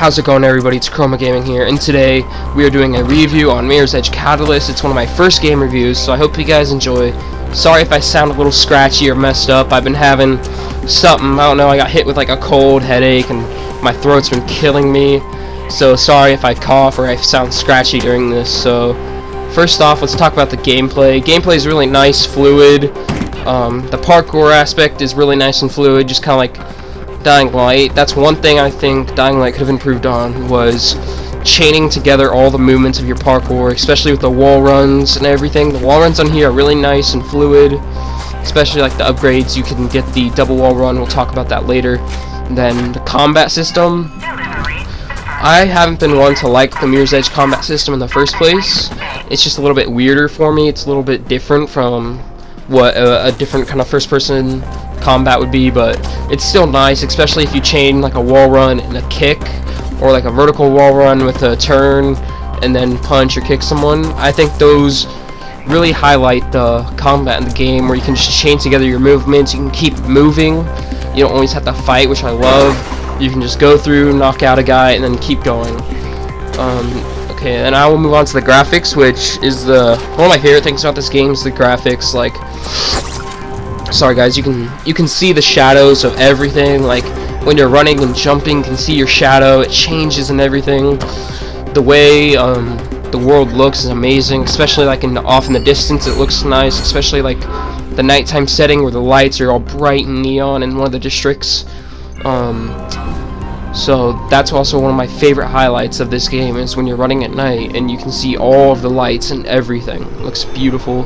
How's it going, everybody? It's Chroma Gaming here, and today we are doing a review on Mirror's Edge Catalyst. It's one of my first game reviews, so I hope you guys enjoy. Sorry if I sound a little scratchy or messed up. I've been having something, I don't know, I got hit with like a cold, headache, and my throat's been killing me. So sorry if I cough or I sound scratchy during this. So first off, let's talk about the gameplay. Gameplay is really nice, fluid. The parkour aspect is really nice and fluid, just kind of like Dying Light. That's one thing I think Dying Light could have improved on, was chaining together all the movements of your parkour, especially with the wall runs and everything. The wall runs on here are really nice and fluid, especially like the upgrades. You can get the double wall run, we'll talk about that later. And then the combat system, I haven't been one to like the Mirror's Edge combat system in the first place. It's just a little bit weirder for me. It's a little bit different from what a different kind of first-person combat would be, but it's still nice, especially if you chain like a wall run and a kick, or like a vertical wall run with a turn and then punch or kick someone. I think those really highlight the combat in the game, where you can just chain together your movements. You can keep moving, you don't always have to fight, which I love. You can just go through, knock out a guy, and then keep going. Okay, and I will move on to the graphics, which is one of my favorite things about this game is the graphics. Like, sorry guys, you can see the shadows of everything. Like when you're running and jumping, you can see your shadow. It changes and everything. The way the world looks is amazing, especially like off in the distance. It looks nice, especially like the nighttime setting where the lights are all bright and neon in one of the districts. So that's also one of my favorite highlights of this game, is when you're running at night and you can see all of the lights and everything. It looks beautiful.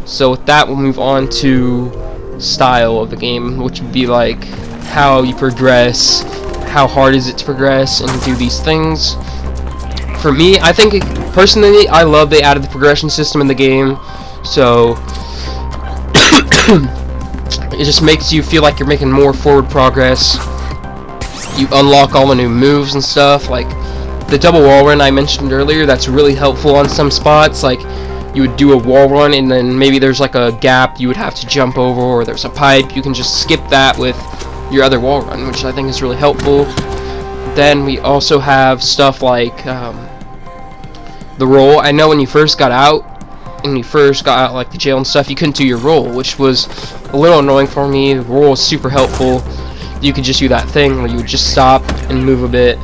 So with that, we'll move on to style of the game, which would be like how you progress, how hard is it to progress and do these things. For me, I think personally, I love they added the progression system in the game. So it just makes you feel like you're making more forward progress. You unlock all the new moves and stuff, like the double wall run I mentioned earlier. That's really helpful on some spots. Like you would do a wall run and then maybe there's like a gap you would have to jump over, or there's a pipe, you can just skip that with your other wall run, which I think is really helpful. Then we also have stuff like the roll. I know when you first got out like the jail and stuff, you couldn't do your roll, which was a little annoying for me. The roll is super helpful. You could just do that thing where you would just stop and move a bit,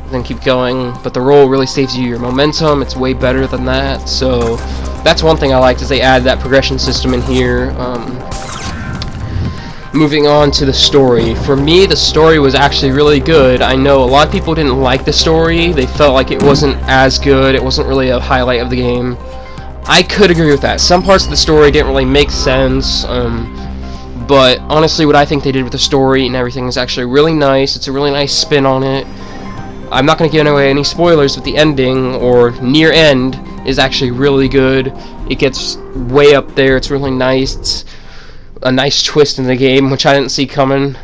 then keep going. But the roll really saves you your momentum. It's way better than that. So that's one thing I liked, is they added that progression system in here. Moving on to the story. For me, the story was actually really good. I know a lot of people didn't like the story. They felt like it wasn't as good. It wasn't really a highlight of the game. I could agree with that. Some parts of the story didn't really make sense. But honestly, what I think they did with the story and everything is actually really nice. It's a really nice spin on it. I'm not going to give away any spoilers, but the ending, or near end, is actually really good. It gets way up there. It's really nice. It's a nice twist in the game, which I didn't see coming.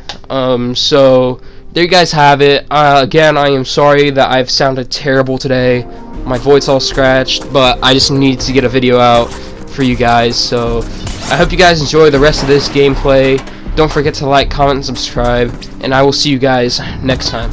So there you guys have it. Again, I am sorry that I've sounded terrible today. My voice all scratched, but I just need to get a video out for you guys. So I hope you guys enjoy the rest of this gameplay. Don't forget to like, comment, and subscribe, and I will see you guys next time.